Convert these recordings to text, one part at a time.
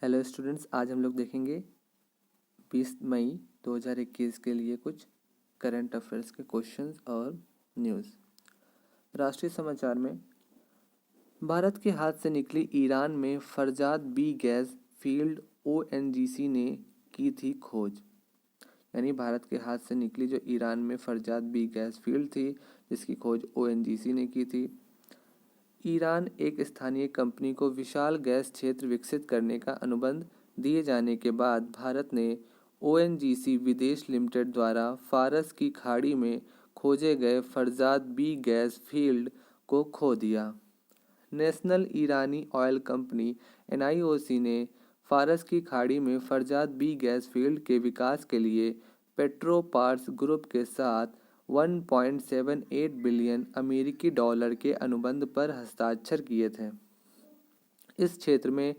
Hello students, आज हम लोग देखेंगे 20 मई 2021 के लिए कुछ करंट अफेयर्स के क्वेश्चंस और न्यूज़। राष्ट्रीय समाचार में भारत के हाथ से निकली ईरान में Farzad B gas field ONGC ने की थी खोज। यानी भारत के हाथ से निकली जो ईरान में फरजाद बी गैस फील्ड थी, जिसकी खोज ओएनजीसी ने की थी। ईरान एक स्थानीय कंपनी को विशाल गैस क्षेत्र विकसित करने का अनुबंध दिए जाने के बाद भारत ने ओएनजीसी विदेश लिमिटेड द्वारा फारस की खाड़ी में खोजे गए फरजाद बी गैस फील्ड को खो दिया। नेशनल ईरानी ऑयल कंपनी एनआईओसी ने फारस की खाड़ी में फरजाद बी गैस फील्ड के विकास के लिए पेट्रोपार्स ग्रुप के साथ 1.78 बिलियन अमेरिकी डॉलर के अनुबंध पर हस्ताक्षर किए थे। इस क्षेत्र में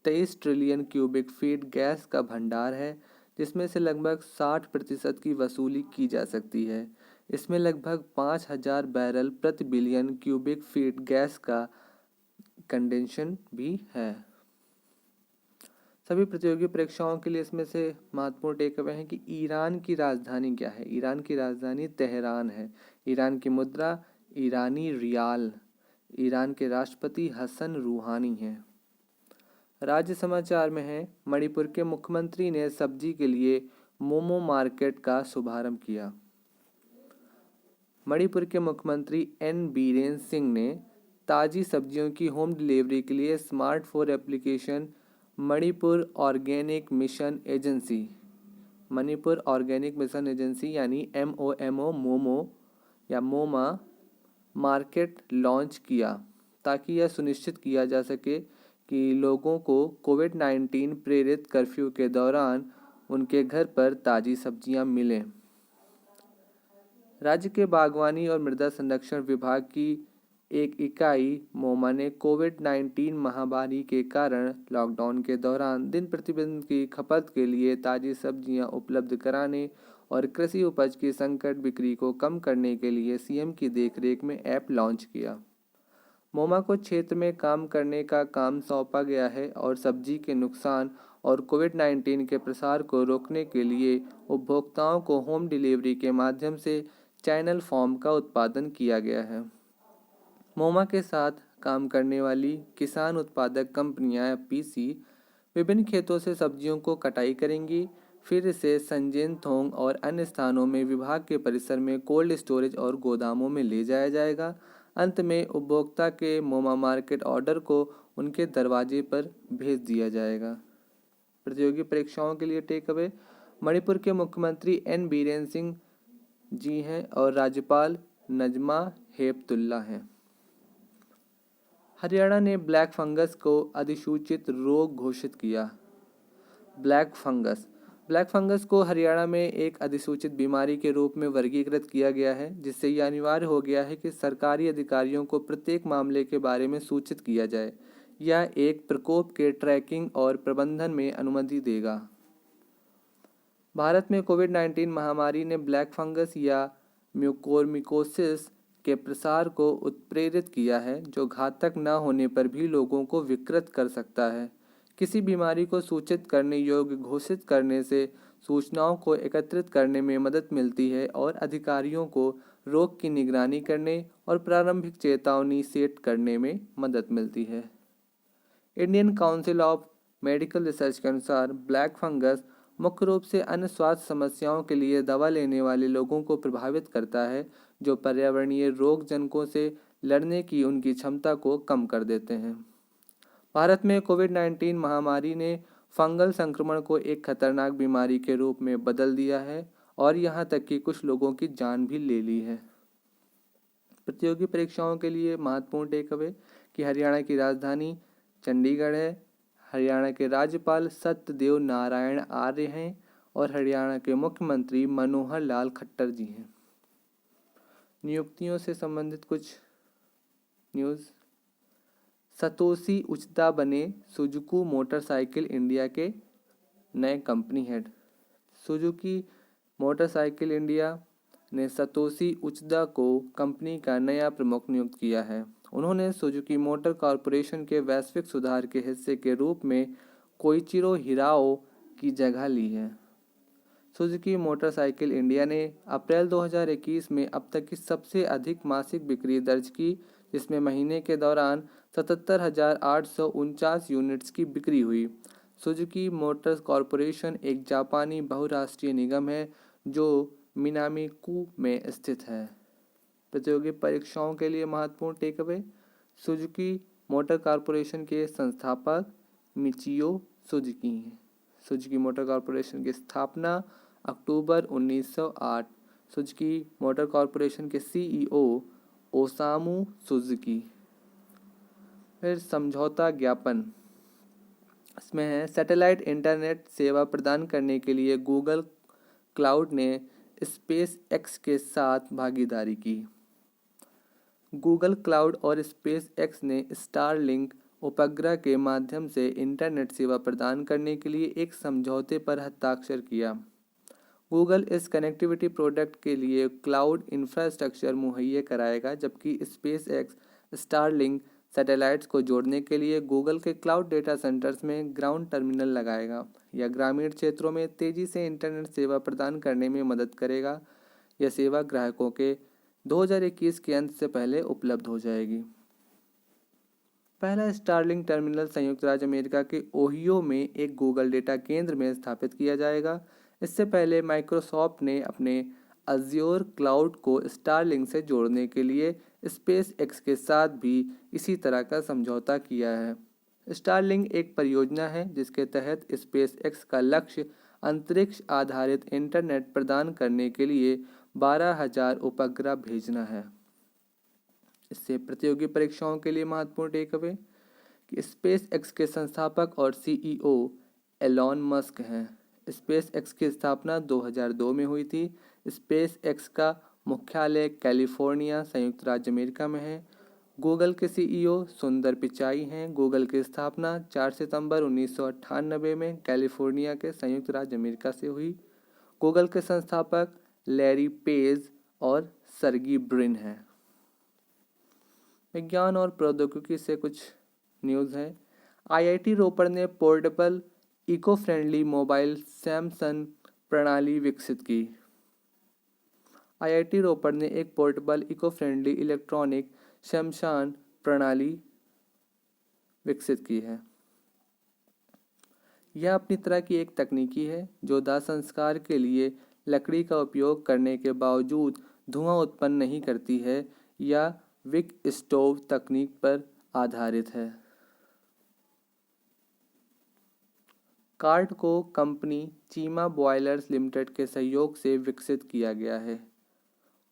23 ट्रिलियन क्यूबिक फीट गैस का भंडार है, जिसमें से लगभग 60% की वसूली की जा सकती है। इसमें लगभग 5000 बैरल प्रति बिलियन क्यूबिक फीट गैस का कंडेंसेशन भी है। सभी प्रतियोगी परीक्षाओं के लिए इसमें से महत्वपूर्ण टेक अवे है कि ईरान की राजधानी क्या है। ईरान की राजधानी तेहरान है। ईरान की मुद्रा ईरानी रियाल। ईरान के राष्ट्रपति हसन रूहानी हैं। राज्य समाचार में है, मणिपुर के मुख्यमंत्री ने सब्जी के लिए मोमो मार्केट का शुभारंभ किया। मणिपुर के मुख्यमंत्री एन बीरेन सिंह ने ताज़ी सब्जियों की होम डिलीवरी के लिए smart phone application Manipur organic mission agency यानी मोमो या मोमा मार्केट लॉन्च किया, ताकि यह सुनिश्चित किया जा सके कि लोगों को कोविड-19 प्रेरित कर्फ्यू के दौरान उनके घर पर ताज़ी सब्जियां मिलें। राज्य के बागवानी और मृदा संरक्षण विभाग की एक इकाई मोमा ने कोविड-19 महामारी के कारण लॉकडाउन के दौरान दिन प्रतिदिन की खपत के लिए ताज़ी सब्जियां उपलब्ध कराने और कृषि उपज की संकट बिक्री को कम करने के लिए सीएम की देखरेख में ऐप लॉन्च किया। मोमा को क्षेत्र में काम करने का काम सौंपा गया है और सब्जी के नुकसान और कोविड-19 के प्रसार को रोकने के लिए उपभोक्ताओं को होम डिलीवरी के माध्यम से चैनल फॉर्म का उत्पादन किया गया है। मोमा के साथ काम करने वाली किसान उत्पादक कंपनियां पीसी विभिन्न खेतों से सब्जियों को कटाई करेंगी, फिर इसे संजेनथोंग और अन्य स्थानों में विभाग के परिसर में कोल्ड स्टोरेज और गोदामों में ले जाया जाएगा। अंत में उपभोक्ता के मोमा मार्केट ऑर्डर को उनके दरवाजे पर भेज दिया जाएगा। प्रतियोगी परीक्षाओं के लिए टेक अवे, मणिपुर के मुख्यमंत्री एन बीरेन सिंह जी हैं और राज्यपाल नजमा हेपतुल्ला हैं। हरियाणा ने ब्लैक फंगस को अधिसूचित रोग घोषित किया। ब्लैक फंगस को हरियाणा में एक अधिसूचित बीमारी के रूप में वर्गीकृत किया गया है, जिससे यह अनिवार्य हो गया है कि सरकारी अधिकारियों को प्रत्येक मामले के बारे में सूचित किया जाए। यह एक प्रकोप के ट्रैकिंग और प्रबंधन में अनुमति देगा। भारत में कोविड-19 महामारी ने ब्लैक फंगस या म्यूकोरमिकोसिस के प्रसार को उत्प्रेरित किया है, जो घातक न होने पर भी लोगों को विकृत कर सकता है। किसी बीमारी को सूचित करने योग्य घोषित करने से सूचनाओं को एकत्रित करने में मदद मिलती है और अधिकारियों को रोग की निगरानी करने और प्रारंभिक चेतावनी सेट करने में मदद मिलती है। Indian council of medical research के अनुसार ब्लैक फंगस मुख्य रूप से अन्य स्वास्थ्य समस्याओं के लिए दवा लेने वाले लोगों को प्रभावित करता है, जो पर्यावरणीय रोगजनकों से लड़ने की उनकी क्षमता को कम कर देते हैं। भारत में कोविड-19 महामारी ने फंगल संक्रमण को एक खतरनाक बीमारी के रूप में बदल दिया है और यहाँ तक कि कुछ लोगों की जान भी ले ली है। प्रतियोगी परीक्षाओं के लिए महत्वपूर्ण टेक अवे कि हरियाणा की राजधानी चंडीगढ़ है, हरियाणा के राज्यपाल सत्यदेव नारायण आर्य हैं और हरियाणा के मुख्यमंत्री मनोहर लाल खट्टर जी हैं। नियुक्तियों से संबंधित कुछ न्यूज़। सतोशी उचिता बने सुजुकी मोटरसाइकिल इंडिया के नए company head. Suzuki motorcycle India ने सतोशी उचिता को कंपनी का नया प्रमुख नियुक्त किया है। उन्होंने सुजुकी मोटर कॉरपोरेशन के वैश्विक सुधार के हिस्से के रूप में कोइचिरो हिराओ की जगह ली है। सुजुकी मोटरसाइकिल इंडिया ने अप्रैल 2021 में अब तक की सबसे अधिक मासिक बिक्री दर्ज की, जिसमें महीने के दौरान 77,849 यूनिट्स की बिक्री हुई। सुजुकी मोटर्स कॉरपोरेशन एक जापानी बहुराष्ट्रीय निगम है जो मिनामी-कू में स्थित है। प्रतियोगी परीक्षाओं के लिए महत्वपूर्ण टेकअवे। सुजुकी मोटर कॉरपोरेशन के संस्थापक मिचियो सुजुकी हैं। सुजुकी मोटर कॉरपोरेशन की स्थापना अक्टूबर 1908। सुजुकी मोटर कॉरपोरेशन के सीईओ ओसामू सुजुकी। फिर समझौता ज्ञापन, इसमें है सैटेलाइट इंटरनेट सेवा प्रदान करने के लिए गूगल क्लाउड ने स्पेस एक्स के साथ भागीदारी की। गूगल क्लाउड और स्पेस एक्स ने स्टारलिंक उपग्रह के माध्यम से इंटरनेट सेवा प्रदान करने के लिए एक समझौते पर हस्ताक्षर किया। गूगल इस कनेक्टिविटी प्रोडक्ट के लिए क्लाउड इंफ्रास्ट्रक्चर मुहैया कराएगा, जबकि स्पेस एक्स स्टारलिंक सैटेलाइट्स को जोड़ने के लिए गूगल के क्लाउड डेटा सेंटर्स में ग्राउंड टर्मिनल लगाएगा। यह ग्रामीण क्षेत्रों में तेजी से इंटरनेट सेवा प्रदान करने में मदद करेगा। यह सेवा ग्राहकों के 2021 के अंत से पहले उपलब्ध हो जाएगी। पहला स्टारलिंक टर्मिनल संयुक्त राज्य अमेरिका के ओहियो में एक गूगल डेटा केंद्र में स्थापित किया जाएगा। इससे पहले माइक्रोसॉफ्ट ने अपने अज्योर क्लाउड को स्टारलिंक से जोड़ने के लिए स्पेस एक्स के साथ भी इसी तरह का समझौता किया है। स्टारलिंक एक परियोजना है जिसके तहत स्पेस एक्स का लक्ष्य अंतरिक्ष आधारित इंटरनेट प्रदान करने के लिए 12,000 उपग्रह भेजना है। इससे प्रतियोगी परीक्षाओं के लिए महत्वपूर्ण टेकअवे कि स्पेस एक्स के संस्थापक और सीईओ एलॉन मस्क हैं। स्पेस एक्स की स्थापना 2002 में हुई थी। स्पेस एक्स का मुख्यालय कैलिफोर्निया संयुक्त राज्य अमेरिका में है। गूगल के सीईओ सुंदर पिचाई हैं। गूगल की स्थापना 4 सितंबर 1998 में कैलिफोर्निया के संयुक्त राज्य अमेरिका से हुई। गूगल के संस्थापक लैरी पेज और सर्गी ब्रिन हैं। विज्ञान और प्रौद्योगिकी से कुछ न्यूज़ है। आईआईटी रोपड़ ने portable eco friendly mobile Samsung प्रणाली विकसित की। आईआईटी रोपड़ ने एक पोर्टेबल इको फ्रेंडली इलेक्ट्रॉनिक शमशान प्रणाली विकसित की है। यह अपनी तरह की एक तकनीकी है जो दाह संस्कार के लिए लकड़ी का उपयोग करने के बावजूद धुआं उत्पन्न नहीं करती है या विक स्टोव तकनीक पर आधारित है। कार्ड को कंपनी चीमा बॉयलर्स लिमिटेड के सहयोग से विकसित किया गया है।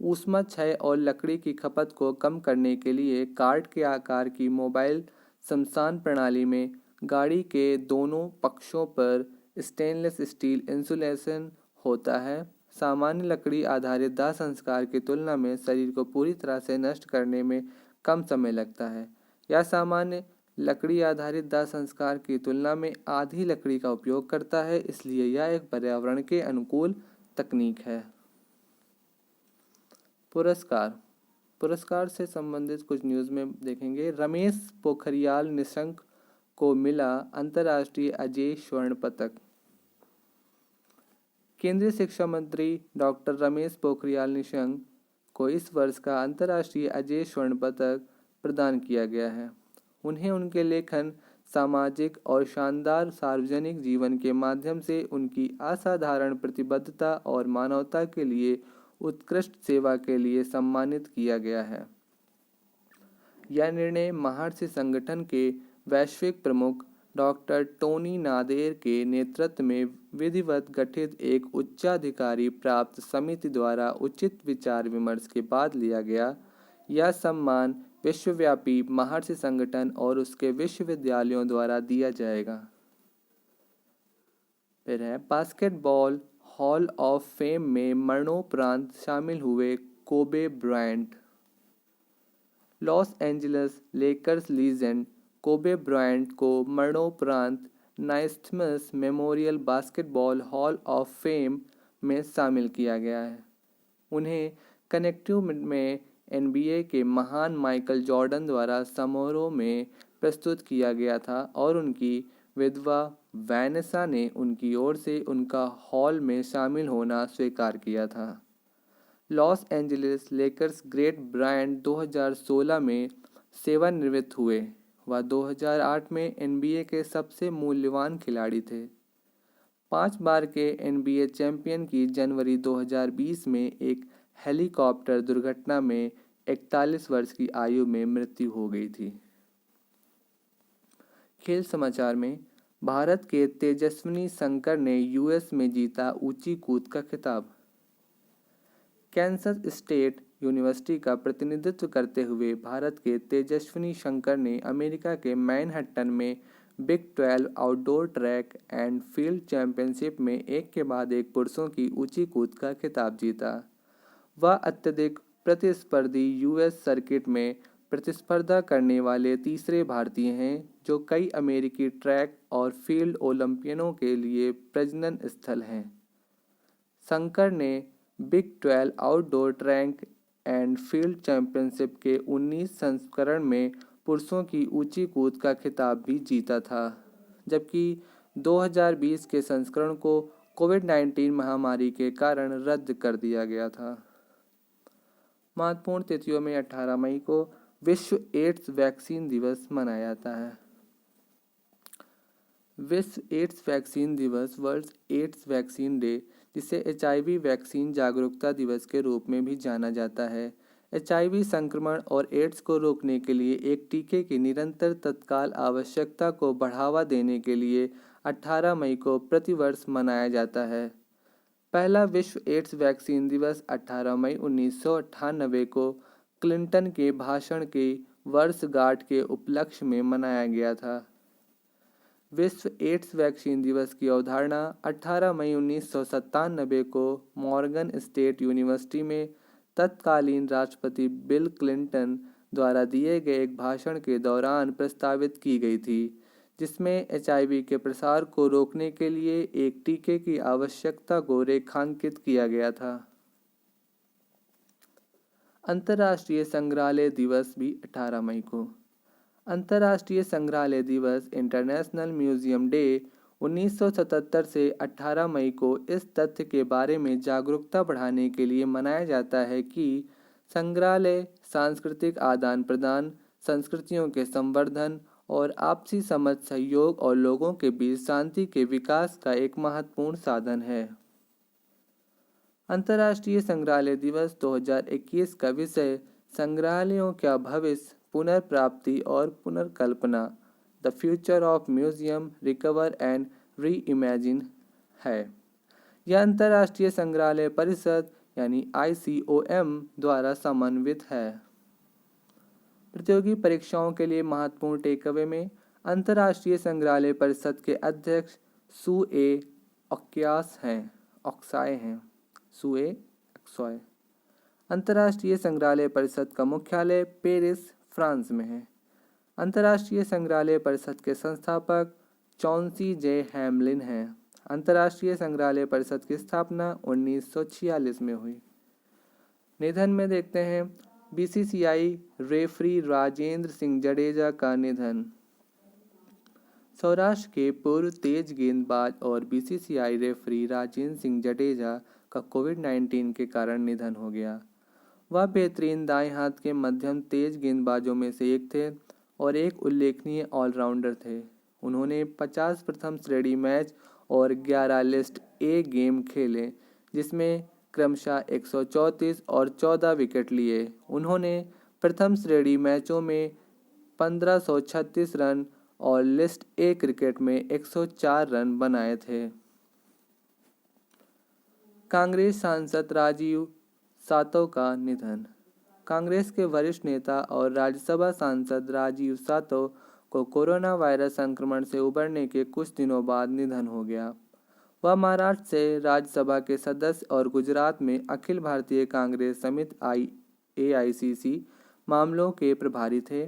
ऊष्मा क्षय और लकड़ी की खपत को कम करने के लिए कार्ड के आकार की मोबाइल शमशान प्रणाली में गाड़ी के दोनों पक्षों पर स्टेनलेस स्टील इंसुलेशन होता है। सामान्य लकड़ी आधारित दाह संस्कार की तुलना में शरीर को पूरी तरह से नष्ट करने में कम समय लगता है। यह सामान्य लकड़ी आधारित दाह संस्कार की तुलना में आधी लकड़ी का उपयोग करता है, इसलिए यह एक पर्यावरण के अनुकूल तकनीक है। पुरस्कार से संबंधित कुछ न्यूज़ में देखेंगे। रमेश पोखरियाल निशंक को मिला अंतर्राष्ट्रीय अजेय स्वर्ण पदक। केंद्रीय शिक्षा मंत्री डॉक्टर रमेश पोखरियाल निशंक को इस वर्ष का अंतर्राष्ट्रीय अजेय स्वर्ण पदक प्रदान किया गया है। उन्हें उनके लेखन, सामाजिक और शानदार सार्वजनिक जीवन के माध्यम से उनकी असाधारण प्रतिबद्धता और मानवता के लिए उत्कृष्ट सेवा के लिए सम्मानित किया गया है। यह निर्णय महर्षि संगठन के वैश्विक प्रमुख डॉक्टर टोनी नादेर के नेतृत्व में विधिवत गठित एक उच्चाधिकारी प्राप्त समिति द्वारा उचित विचार विमर्श के बाद लिया गया। यह सम्मान विश्वव्यापी महर्षि संगठन और उसके विश्वविद्यालयों द्वारा दिया जाएगा। फिर है बास्केटबॉल हॉल ऑफ फेम में मरणोपरांत शामिल हुए Kobe Bryant. Los Angeles Lakers legend Kobe Bryant को मरणोपरांत Naismith memorial basketball hall of fame में शामिल किया गया है। उन्हें कनेक्टिव में एनबीए के महान माइकल जॉर्डन द्वारा समारोह में प्रस्तुत किया गया था और उनकी विधवा वैनेसा ने उनकी ओर से उनका हॉल में शामिल होना स्वीकार किया था। Los Angeles Lakers great Bryant 2016 में सेवानिवृत्त हुए। वह 2008 में NBA के सबसे मूल्यवान खिलाड़ी थे। 5 बार के NBA चैंपियन की जनवरी 2020 में एक हेलीकॉप्टर दुर्घटना में 41 वर्ष की आयु में मृत्यु हो गई थी। खेल समाचार में भारत के तेजस्विनी शंकर ने US में जीता ऊंची कूद का खिताब। कैंसस स्टेट यूनिवर्सिटी का प्रतिनिधित्व करते हुए भारत के तेजस्विनी शंकर ने अमेरिका के मैनहट्टन में big 12 outdoor track and field championship में एक के बाद एक पुरुषों की ऊंची कूद का खिताब जीता। वह अत्यधिक प्रतिस्पर्धी US सर्किट में प्रतिस्पर्धा करने वाले तीसरे भारतीय हैं जो कई अमेरिकी ट्रैक और फील्ड ओलंपियनों के लिए प्रजनन स्थल हैं। शंकर ने big 12 outdoor track and field championship के 19 संस्करण में पुरुषों की ऊंची कूद का खिताब भी जीता था, जबकि 2020 के संस्करण को कोविड-19 महामारी के कारण रद्द कर दिया गया था। महत्वपूर्ण तिथियों में 18 मई को विश्व एड्स वैक्सीन दिवस मनाया जाता है। विश्व एड्स वैक्सीन दिवस वर्ल्ड एड्स वैक्सीन डे, जिसे HIV वैक्सीन जागरूकता दिवस के रूप में भी जाना जाता है, HIV संक्रमण और एड्स को रोकने के लिए एक टीके की निरंतर तत्काल आवश्यकता को बढ़ावा देने के लिए 18 मई को प्रतिवर्ष मनाया जाता है। पहला विश्व एड्स वैक्सीन दिवस 18 मई 1998 को क्लिंटन के भाषण की वर्षगांठ के उपलक्ष्य में मनाया गया था। विश्व एड्स वैक्सीन दिवस की अवधारणा 18 मई 1997 को मॉर्गन स्टेट यूनिवर्सिटी में तत्कालीन राष्ट्रपति बिल क्लिंटन द्वारा दिए गए एक भाषण के दौरान प्रस्तावित की गई थी, जिसमें HIV के प्रसार को रोकने के लिए एक टीके की आवश्यकता को रेखांकित किया गया था। अंतर्राष्ट्रीय संग्रहालय दिवस भी 18 मई को। अंतर्राष्ट्रीय संग्रहालय दिवस इंटरनेशनल म्यूजियम डे 1977 से 18 मई को इस तथ्य के बारे में जागरूकता बढ़ाने के लिए मनाया जाता है कि संग्रहालय सांस्कृतिक आदान प्रदान, संस्कृतियों के संवर्धन और आपसी समझ, सहयोग और लोगों के बीच शांति के विकास का एक महत्वपूर्ण साधन है। अंतर्राष्ट्रीय संग्रहालय दिवस 2021 का विषय संग्रहालयों का भविष्य, पुनर्प्राप्ति और पुनर्कल्पना, the future of museum recover and reimagine है। यह अंतर्राष्ट्रीय संग्रहालय परिषद यानी ICOM द्वारा समन्वित है। प्रतियोगी परीक्षाओं के लिए महत्वपूर्ण टेकअवे में अंतर्राष्ट्रीय संग्रहालय परिषद के अध्यक्ष सुए ऑक्साय हैं। सुए ऑक्साय। अंतर्राष्ट्रीय संग्रहालय परिषद का मुख्यालय पेरिस, फ्रांस में है। अंतर्राष्ट्रीय संग्रहालय परिषद के संस्थापक चौंसी जे हैमलिन हैं। अंतर्राष्ट्रीय संग्रहालय परिषद की स्थापना 1946 में हुई। निधन में देखते हैं BCCI रेफरी राजेंद्र सिंह जडेजा का निधन। सौराष्ट्र के पूर्व तेज गेंदबाज और BCCI रेफरी राजेंद्र सिंह जडेजा का कोविड-19 के कारण निधन हो गया। वह बेहतरीन दाएं हाथ के मध्यम तेज गेंदबाजों में से एक थे और एक उल्लेखनीय ऑलराउंडर थे। उन्होंने 50 प्रथम श्रेणी मैच और 11 लिस्ट ए गेम खेले, जिसमें क्रमशः 134 और 14 विकेट लिए। उन्होंने प्रथम श्रेणी मैचों में 1536 रन और लिस्ट ए क्रिकेट में 104 रन बनाए थे। कांग्रेस सांसद राजीव सातव का निधन। कांग्रेस के वरिष्ठ नेता और राज्यसभा सांसद राजीव सातव को कोरोना वायरस संक्रमण से उबरने के कुछ दिनों बाद निधन हो गया। वह महाराष्ट्र से राज्यसभा के सदस्य और गुजरात में अखिल भारतीय कांग्रेस समिति AICC मामलों के प्रभारी थे।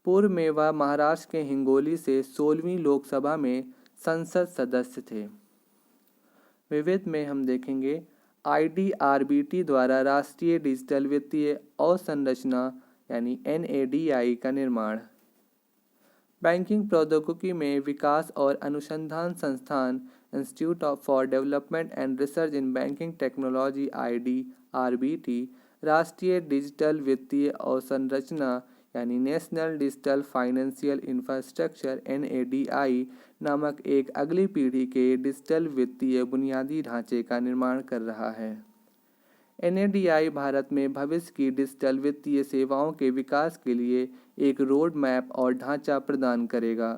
पूर्व में वह महाराष्ट्र के हिंगोली से 16वीं लोकसभा में संसद सदस्य थे। विविध में हम देखेंगे IDRBT द्वारा राष्ट्रीय डिजिटल वित्तीय अवसंरचना यानी NADI का निर्माण। बैंकिंग प्रौद्योगिकी में विकास और अनुसंधान संस्थान institute for development and research in banking technology IDRBT, राष्ट्रीय डिजिटल वित्तीय अवसंरचना यानी national digital financial infrastructure NADI नामक एक अगली पीढ़ी के डिजिटल वित्तीय बुनियादी ढांचे का निर्माण कर रहा है। NADI भारत में भविष्य की डिजिटल वित्तीय सेवाओं के विकास के लिए एक रोड मैप और ढांचा प्रदान करेगा।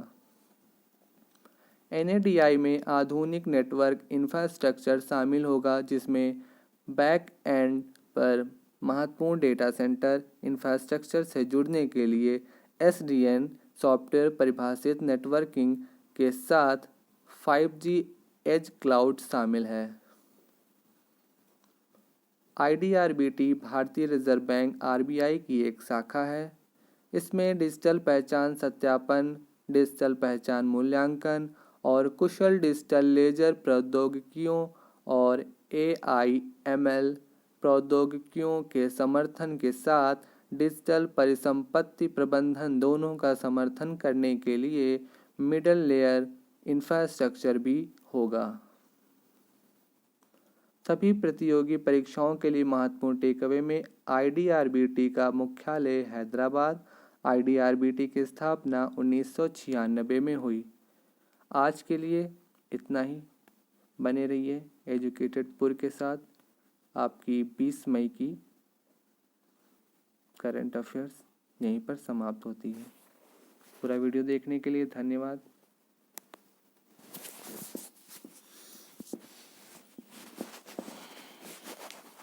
NADI में आधुनिक नेटवर्क इंफ्रास्ट्रक्चर शामिल होगा, जिसमें बैक एंड पर महत्वपूर्ण डेटा सेंटर इंफ्रास्ट्रक्चर से जुड़ने के लिए SDN सॉफ्टवेयर परिभाषित नेटवर्किंग के साथ 5G एज क्लाउड शामिल है। IDRBT भारतीय रिजर्व बैंक RBI की एक शाखा है। इसमें डिजिटल पहचान सत्यापन, डिजिटल पहचान मूल्यांकन और कुशल डिजिटल लेजर प्रौद्योगिकियों और AI/ML प्रौद्योगिकियों के समर्थन के साथ डिजिटल परिसंपत्ति प्रबंधन दोनों का समर्थन करने के लिए मिडल लेयर इंफ्रास्ट्रक्चर भी होगा। सभी प्रतियोगी परीक्षाओं के लिए महत्वपूर्ण टेकअवे में IDRBT का मुख्यालय हैदराबाद। IDRBT की स्थापना 1996 में हुई। आज के लिए इतना ही। बने रहिए एजुकेटेड पुर के साथ। आपकी 20 मई की करंट अफेयर्स यहीं पर समाप्त होती है। पूरा वीडियो देखने के लिए धन्यवाद।